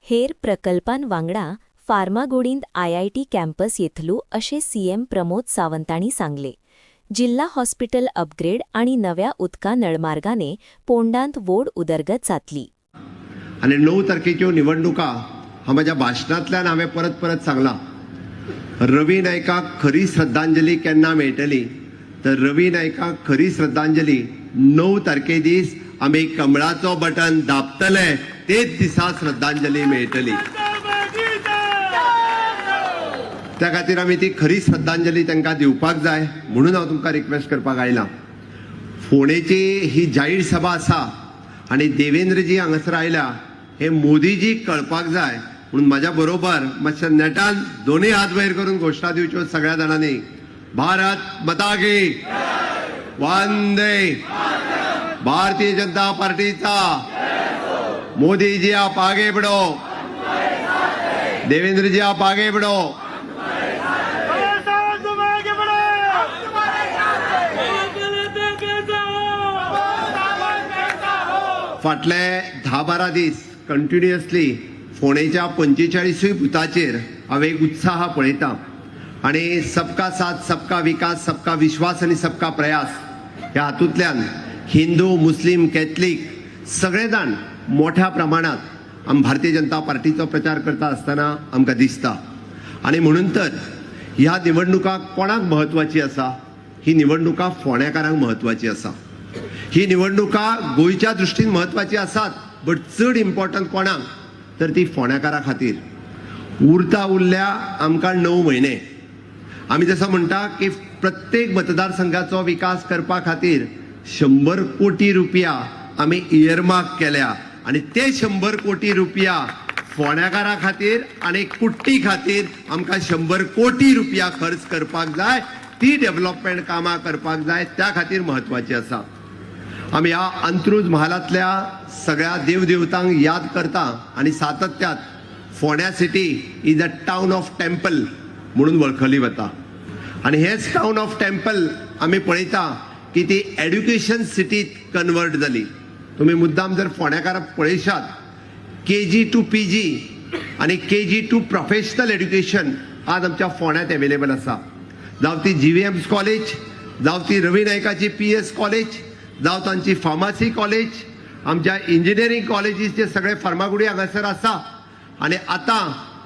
हेर प्रकल्पां वांगडा फार्मागुडींत IIT campus येतलू अशें CM Pramod सावंतांनी सांगले। जिल्हा हॉस्पिटल अपग्रेड आणि नव्या उदका नळमार्गाने पोंडांत व्हड उदरगत जातली। आणि 9 तारखेच्यो निवडणुका हा माझ्या भाशणांतल्यान हांवें परत परत सांगला। रवी नायकाक खरी श्रद्धांजली केन्ना मेळटली तर रवी नायकाक खरी श्रद्धांजली 9 तारखे दीस आमी कमळाचो बटन दाबतले तेच दिसा श्रद्धांजली मेळटली। त्या खातीर आमी ती खरी श्रद्धांजली तांकां दिवपाक जाय म्हणून हांव तुमकां रिक्वेस्ट करपाक आयला। फोंडेची ही जाहीर सभा आसा आणि देवेंद्रजी हांगासर आयल्या हे मोदीजीक कळपाक जाय म्हणून माझ्या बरोबर मातशे नेटान दोन्ही हात वयर करून घोषणा दिवच्यो सगळ्या जाणांनी। भारत माता की वंदे भारतीय जनता पार्टीचा मोदी जी आप आगे बढ़ो, देवेंद्र जी आप आगे बढ़ो। फाटले 10-12 दीस कंटिन्युअसली फोंडेच्या 45 बुथाचेर हांवें एक उत्साह पळयता आणि सबका साथ सबका विकास सबका विश्वास आणि सबका प्रयास ह्या हातूंतल्यान हिंदू मुस्लिम कॅथलीक सगळे जाण मोठ्या प्रमाणात भारतीय जनता पार्टीचो प्रचार करता आसतना आमकां दिसता। आणि म्हणून तर ह्या निवडणुका कोणाक महत्वाची आसा? ही निवडणुका फोंडेकारांक महत्वाची आसा। ही निवडणुका गोयच्या दृष्टीन महत्वाची आसात बट चड इम्पॉर्टंट कोणाक तर ती फोंडेकारा खातीर। उरता उरल्या आमकां 9 म्हयने। आमी जसं म्हणटा की प्रत्येक मतदारसंघाचो विकास करपा खातीर 100 कोटी रुपया आमी इयरमार्क केल्या आणि ते 100 कोटी रुपया फोंडेकारा खातीर आणि कुट्टी खातीर आमकां 100 कोटी रुपया खर्च करपाक जाय। ती डेव्हलपमेंट कामां करपाक जाय त्या खातीर महत्वाची आसा। आमी ह्या अंत्रुज महालातल्या सगळ्या देवदेवतांक याद करता आणि सातत्यात फोंड्या city is a town of temple म्हणून वळखली वता। आणि हेच टाउन ऑफ टेम्पल आमी पळयता की ती एड्युकेशन सिटीत कन्वर्ट जाली। तुम्ही मुद्दाम जर फोंडेकाराक पळयशात KG to PG आणि KG to प्रोफेशनल एड्युकेशन आज आमच्या फोंड्यात अवेलेबल आसा। जावं ती GVMS कॉलेज, जावं ती रवी नायकाची PS कॉलेज, जावं तांची फार्मसी कॉलेज, आमच्या इंजिनियरिंग कॉलेजीसचे सगळे फार्मागुडी हांगासर आसा। आणि आता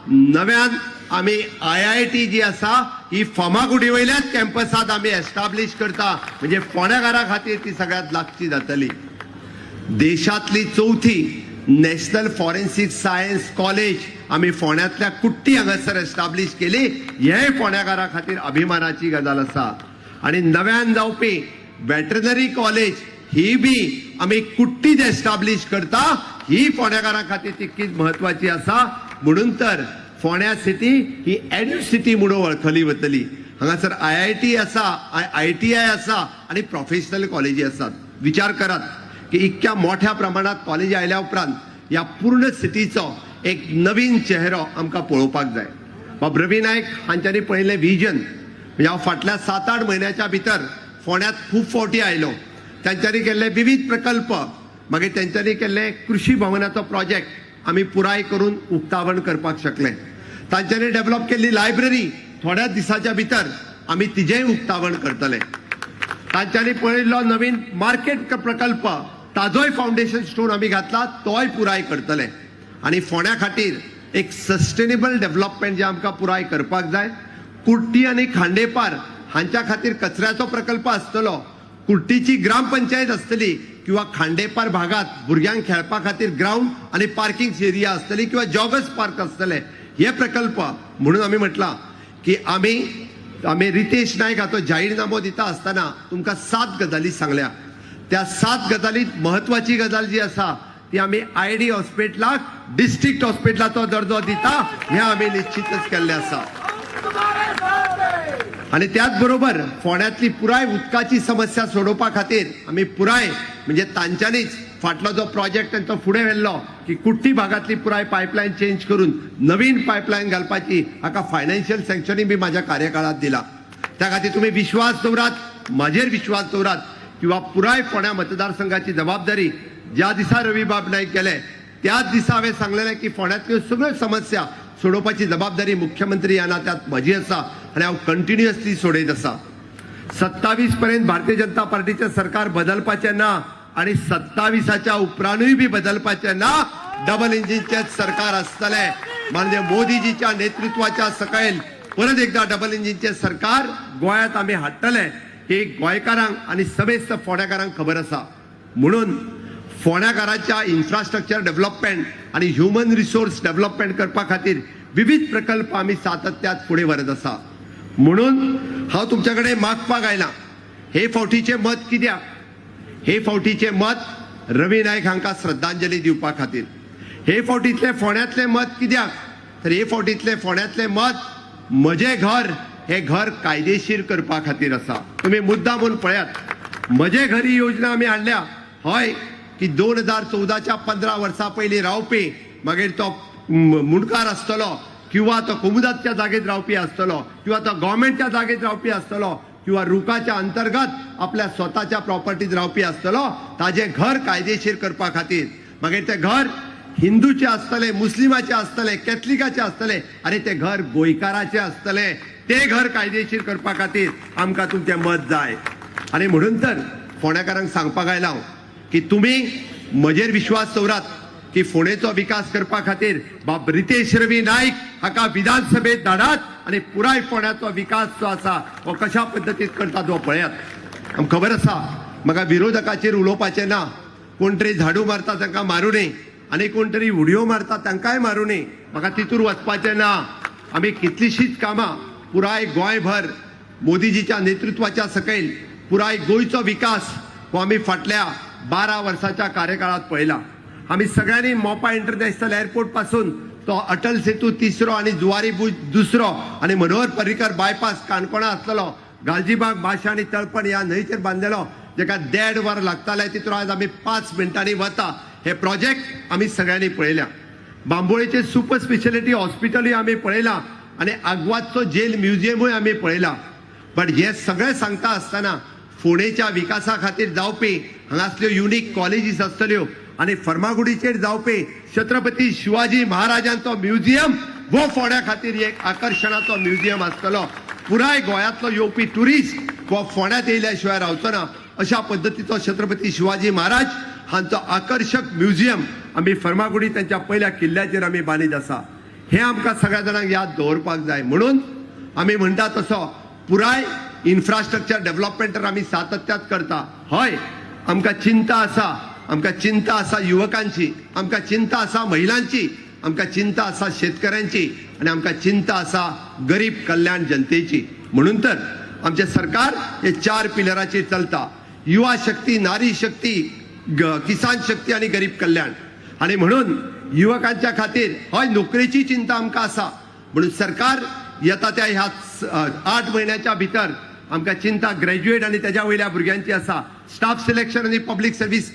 नव्यान आमी IIT जी आसा ही फार्मागुडी वयल्याच कॅम्पसात आमी एस्टाब्लिश करता म्हणजे फोंडेकारा खातीर ती सगळ्यात लागची जातली। देशातली चौथी नॅशनल फॉरेन्सिक सायन्स कॉलेज आमी फोंड्यातल्या कुट्टी हांगासर एस्टाब्लिश केली हे फोंडेकारा खातीर अभिमानाची गजाल आसा। आणि नव्यान जावपी वेटरनरी कॉलेज ही बी आमी कुट्टीत एस्टाब्लिश करता ही फोंडेकारा खातीर तितकीच महत्वाची आसा। म्हणून तर फोंड्या सिटी ही एड्यू सिटी म्हणून वळखली वतली। हांगासर IIT आसा, ITI आसा आणि प्रोफेशनल कॉलेजी आसात। विचार करात की इतक्या मोठ्या प्रमाणात कॉलेज आयल्या उपरांत या पूर्ण सिटीचो एक नवीन चेहरो आमकां पळोवपाक जाय। बाब रवी नायक हांच्यांनी पळयलें विजन म्हणजे हांव फाटल्या 7-8 म्हयन्याच्या भितर फोंड्यात खूब फावटी आयलो। तांच्यांनी केल्ले विविध प्रकल्प मागीर तांच्यांनी केल्ले कृषी भवनाचो प्रोजेक्ट आमी पुराय करून उक्तावण करपाक शकले। तांच्यांनी डेव्हलप केल्ली लायब्ररी थोड्या दिसाच्या भितर आमी तिजेय उक्तावण करतले। तांच्यांनी पळयल्लो नवीन मार्केट प्रकल्प ताजोय फाउंडेशन स्टोन आमी घातला तोय पुराय करतले। आणि फोंड्या खातीर एक सस्टेनेबल डेव्हलपमेंट जे आमकां पुराय करपाक जाय। कुर्टी आणि खांडेपार हांच्या खातीर कचऱ्याचो प्रकल्प आसतलो, कुर्टीची ग्रामपंचायत आसतली किंवा खांडेपार भागात भुरग्यांक खेळपा खातीर ग्राउंड आणि पार्किंग एरिया आसतली किंवा जॉगर्स पार्क आसतले हे प्रकल्प। म्हणून आमी म्हटला की आमी रितेश नायक हाचो जाहीरनामो दिता आसतना तुमकां 7 गजाली सांगल्या। त्या 7 गजालीत महत्वाची गजाल जी आसा ती आमी ID हॉस्पिटलाक डिस्ट्रिक्ट हॉस्पिटलाचो दर्जो दिता हे आमी निश्चितच केल्ले आसा। आणि त्याच बरोबर फोंड्यातली पुराय उदकाची समस्या सोडोवपा खातीर आमी पुराय म्हणजे तांच्यांनीच फाटलो जो प्रोजेक्ट तांचो फुडें व्हेल्लो की कुट्टी भागातली पुराय पायपलायन चेंज करून नवीन पायपलायन घालपाची हाका फायनान्शियल सँक्शनिंग बी माझ्या कार्यकाळात दिला। त्या खातीर तुम्ही विश्वास दवरात, म्हाजेर विश्वास दवरात किंवा पुराय फोंड्या मतदारसंघाची जबाबदारी ज्या दिसा रवी बाब नायक गेले त्याच दिसा हांवें सांगलेलें की फोंड्यांतल्यो सगळ्यो समस्या सोडोवपाची जबाबदारी मुख्यमंत्री ह्या नात्यांत म्हजी आसा आनी हांव कंटिन्युअसली सोडयत आसा. 27 पर्यंत भारतीय जनता पार्टीचें सरकार बदलपाचें ना आणि 27च्या उपरांतूय बी बदलपाचें ना. डबल इंजिनचेच सरकार आसतलें. माननीय मोदीजीच्या नेतृत्वाच्या सकयल परत एकदा डबल इंजिनचे सरकार गोंयांत आमी हाडटले हे गोंयकारांक आणि समेस्त फोंड्याकारांक खबर आसा. म्हणून फोंड्याकारांच्या इन्फ्रास्ट्रक्चर डेव्हलपमेंट आणि ह्युमन रिसोर्स डेव्हलपमेंट करपा खातीर विविध प्रकल्प आमी सातत्यात फुडें व्हरत आसा. म्हणून हांव तुमच्या कडेन मागपाक आयलां, हे फावटीचें मत कित्याक? हे फावटीचें मत रवी नायक हांकां श्रद्धांजली दिवपा खातीर. हे फावटीतलें फोंड्यांतलें मत कित्याक? तर हे फावटीतलें फोंड्यांतलें मत म्हजें घर हे घर कायदेशीर करपा खातीर आसा. तुमी मुद्दाम म्हणून पळयात, म्हजें घर ही योजना आमी हाडल्या. हय की 2014च्या 15 वर्सां पयलीं रावपी, मागीर तो मुणकार आसतलो किंवा तो कुमुदाच्या जागेत रावपी आसतलो किंवा तो गव्हर्मेंटच्या जागेत रावपी आसतलो किंवा रुखाच्या अंतर्गत आपल्या स्वताच्या प्रॉपर्टीत रावपी आसतलो, ताजें घर कायदेशीर करपा खातीर. मागीर तें घर हिंदूचे आसतले, मुस्लिमाचे आसतले, कॅथलिकाचे आसतले, आनी तें घर गोंयकाराचें आसतलें. तें घर कायदेशीर करपा खातीर आमकां तुमचें मत जाय. आनी म्हणून तर फोंड्याकारांक सांगपाक आयलां की तुमी म्हजेर विश्वास दवरात की फोंडेचो विकास करपा खातीर बाब रितेश रवी नायक हाका विधानसभेत धाडात आणि पुराय फोंड्याचो विकास जो आसा हो कशा पद्दतीन करता तो पळयात. आमकां खबर आसा म्हाका विरोधकाचेर उलोवपाचें ना. कोण तरी झाडू मारता तांकां मारूं न्ही आनी कोण तरी उडयो मारता तांकांय मारूं न्ही. म्हाका तितूर वचपाचें ना. आमी कितलींशींच कामां पुराय गोंयभर मोदीजीच्या नेतृत्वाच्या सकयल पुराय गोंयचो विकास हो आमी फाटल्या 12 वर्साच्या कार्यकाळात पळयला. आम्ही सगळ्यांनी मोपा इंटरनॅशनल एअरपोर्ट पासून तो अटल सेतू 3रो आणि जुवारी भुज 2रो आणि मनोहर पर्रीकर बायपास काणकोणा आसलेलो, गालजीबाग, माशा आणि तळपण ह्या न्हंयचेर बांदलेलो, जेका 1.5 वर लागताले तितून आज आमी 5 मिनटांनी वता. हे प्रोजेक्ट आमी सगळ्यांनी पळयल्या. बांबोळेचे सुपर स्पेशालिटी हॉस्पिटलूय आमी पळयला आणि आग्वादचो जेल म्युझियमूय आमी पळयला. बट हे सगळें सांगता आसतना फोंडेच्या विकासा खातीर जावपी हांगासल्यो युनिक कॉलेजीस आसतल्यो आणि फर्मागुडीचेर जावपी छत्रपती शिवाजी महाराजांचो म्युझियम वो फोंड्या खातीर एक आकर्शणाचो म्युझियम आसतलो. पुराय गोंयांतलो येवपी ट्युरिस्ट वो फोंड्यांत येयल्या शिवाय रावचो ना. अशा पद्दतीचो छत्रपती शिवाजी महाराज हांचो आकर्षक म्युझियम आमी फर्मागुडी त्यांच्या पहिल्या किल्ल्याचेर आमी बांदीत आसा. हे आमकां सगळ्या जाणांक याद दवरपाक जाय. म्हणून आमी म्हणटा तसो पुराय इन्फ्रास्ट्रक्चर डेव्हलपमेंटर आमी सातत्यात करता. हय आमकां चिंता आसा, आमकां चिंता आसा युवकांची, आमकां चिंता आसा महिलांची, आमकां चिंता आसा शेतकऱ्यांची आणि आमकां चिंता आसा गरीब कल्याण जनतेची. म्हणून तर आमचे सरकार हे 4 पिलराचेर चलता. युवा शक्ती, नारी शक्ती, किसान शक्ती आणि गरीब कल्याण. आणि म्हणून युवकांच्या खातीर हय नोकरेची चिंता आमकां आसा. म्हणून सरकार येता त्या ह्या 8 महिन्याच्या भितर आमकां चिंता ग्रॅज्युएट आणि त्याच्या वयल्या भुरग्यांची आसा. स्टाफ सिलेक्शन आणि पब्लिक सर्व्हिस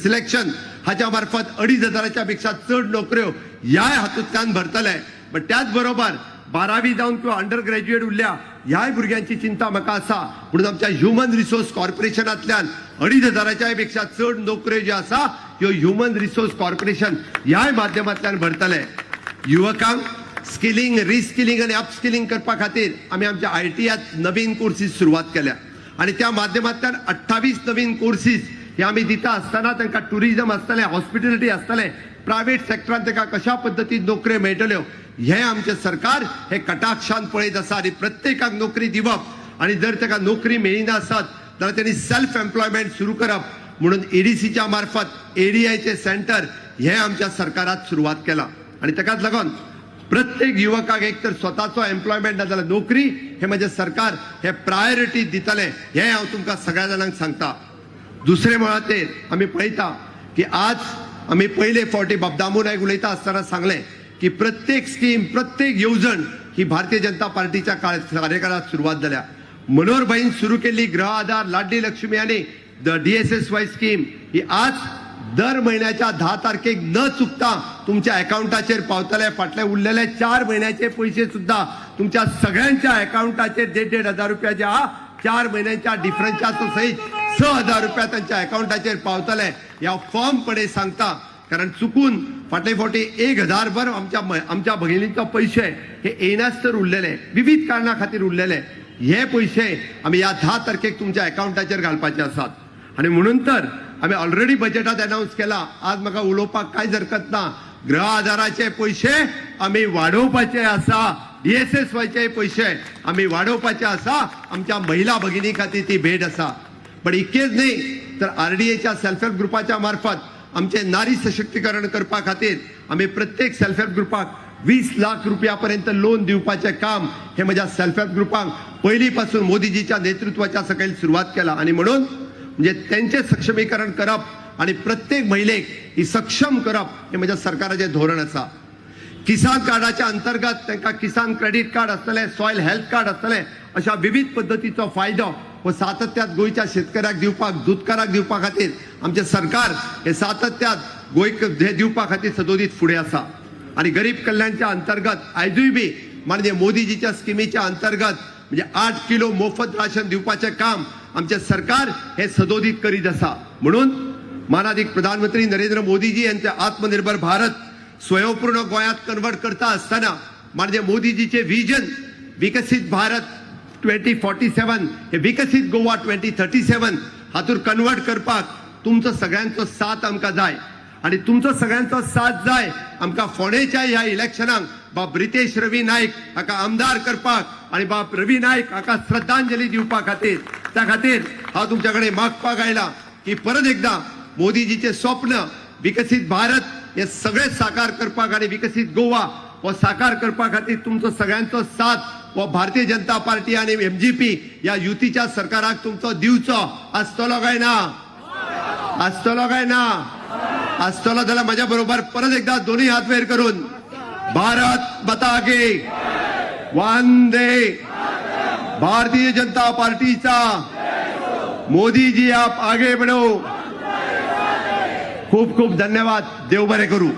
सिलेक्शन हाच्या मार्फत 2,500च्या पेक्षा चड नोकऱ्यो ह्या हातूंतल्यान भरतले. पण त्याच बरोबर 12वी जावन किंवा अंडर ग्रॅज्युएट उरल्या ह्याय भुरग्यांची चिंता म्हाका आसा. म्हणून आमच्या ह्युमन रिसोर्स कॉर्पोरेशनांतल्यान 2,500च्या पेक्षा चड नोकऱ्यो ज्यो आसा ह्यो ह्युमन रिसोर्स कॉर्पोरेशन ह्याय माध्यमांतल्यान भरतले. युवकांक स्किलिंग, रिस्किलिंग आणि अपस्किलिंग करपा खातीर आमी आमच्या ITयात नवीन कोर्सीस सुरवात केल्या आणि त्या माध्यमांतल्यान 28 नवीन कोर्सीस हे आमी दिता आसतना तांकां टुरिझम आसतलें, हॉस्पिटॅलिटी आसतलें, प्रायव्हेट सेक्टरांत तांकां कशा पद्दतीन नोकऱ्यो मेळटल्यो हे आमचे सरकार हे कटाक्षान पळयत आसा. आणि प्रत्येकाक नोकरी दिवप आणि जर ताका नोकरी मेळिना आसत जाल्यार त्यांनी सेल्फ एम्प्लॉयमेंट सुरू करप. म्हणून EDCच्या मार्फत ADIचे सेंटर हे आमच्या सरकारात सुरवात केला आणि ताकाच लागून प्रत्येक युवकाक एक तर स्वताचो एम्प्लॉयमेंट ना जाल्यार नोकरी हे म्हणजे सरकार हे प्रायोरिटी दितले हे हांव तुमकां सगळ्या जाणांक सांगता. दुसरे मळाचेर आमी पळयता की आज आमी पयले फावटी बाबदामू नायक उलयता आसतना सांगलें की प्रत्येक स्कीम, प्रत्येक येवजण ही भारतीय जनता पार्टीच्या कार्यकाळात सुरवात जाल्या. मनोहर भाईन सुरू केल्ली गृह आधार, लाडली लक्ष्मी आणि DSSY स्कीम ही आज दर महिन्याच्या 10 तारखेक न चुकता तुमच्या अकाउंटाचेर पावतले. फाटले उरलेले 4 महिन्याचे पैसे सुद्धा तुमच्या सगळ्यांच्या अकाउंटाचेर 1,500 रुपया जे आहा 4 महिन्यांच्या डिफरन्सच्या सहित 6,000 रुपया त्यांच्या अकाउंटाचेर पावतले. ह्या फॉर्मपणे सांगता कारण चुकून फाटले फावटी 1000 भर आमच्या भगिनींचो पैसे हे येनाच तर उरलेले, विविध कारणां खातीर उरलेले. हे पैसे आमी ह्या 10 तारखेक तुमच्या अकाउंटाचेर घालपाचे आसात. आणि म्हणून तर आमी ऑलरेडी बजेटात अनाउन्स केला. आज म्हाका उलोवपाक कांयच हरकत ना. गृह आधाराचे पैसे आमी वाडोवपाचे आसा. DSSYचे पैसे आमी वाडोवपाचे आसा. आमच्या महिला भगिनी खातीर ती भेट आसा. पण इतकेच नाही तर RDAच्या सेल्फ हेल्प ग्रुपाच्या मार्फत आमचे नारी सशक्तीकरण करपा खातीर आमी प्रत्येक सेल्फ हेल्प ग्रुपाक 20 लाख रुपयापर्यंत लोन दिवपाचे काम हे माझ्या सेल्फ हेल्प ग्रुपाक पहिलीपासून मोदीजीच्या नेतृत्वाच्या सकयल सुरुवात केला. आणि म्हणून म्हणजे त्यांचे सक्षमीकरण करप आणि प्रत्येक महिलेक ही सक्षम करप हे माझ्या सरकाराचे धोरण आसा. किसान कार्डाच्या अंतर्गत त्यांना किसान क्रेडिट कार्ड आसतले, सॉयल हेल्थ कार्ड आसतले, अशा विविध पद्धतीचो फायदो व सातत्यात गोयच्या शेतकऱ्याक दिवपाक, दूधकाराक दिवपा खातीर आमचे सरकार हे सातत्यात गोंयक हे दिवपा खातीर सदोदीत फुडें आसा. आणि गरीब कल्याणच्या अंतर्गत आयजूय बी म्हणजे मोदीजीच्या स्किमीच्या अंतर्गत म्हणजे 8 किलो मोफत राशन दिवपाचे काम आमचे सरकार हे सदोदीत करीत आसा. म्हणून माननीय प्रधानमंत्री नरेंद्र मोदीजी यांचे आत्मनिर्भर भारत स्वयंपूर्ण गोंयांत कन्वर्ट करता असताना म्हणजे मोदीजीचे विजन विकसित भारत 2047 हे विकसित गोवा 2037 हातूर कन्वर्ट करपाक तुमचो सगळ्यांचो साथ आमकां जाय. आणि तुमचो सगळ्यांचो साथ जाय आमकां फोंडेच्या ह्या इलेक्शनाक बाब रितेश रवी नाईक हाका आमदार करपाक आणि बाब रवी नाईक हाका श्रद्धांजली दिवपा खातीर. त्या खातीर हांव तुमच्या कडेन मागपाक आयला की परत एकदा मोदीजीचे स्वप्न विकसित भारत हे सगळे साकार करपाक आणि विकसित गोवा हो साकार करपा खातीर तुमचो सगळ्यांचो साथ व भारतीय जनता पार्टी आणि MGP या युतीच्या सरकाराक तुमचो दिवचो आसतलो काय ना? आसतलो काय ना? आसतलो जाल्यार माझ्या बरोबर परत एकदा दोन्ही हात वयर करून भारत माता की वंदे भारतीय जनता पार्टीचा मोदी जी आप आगे बढ़ो. खूप खूप धन्यवाद. देव बरे करू.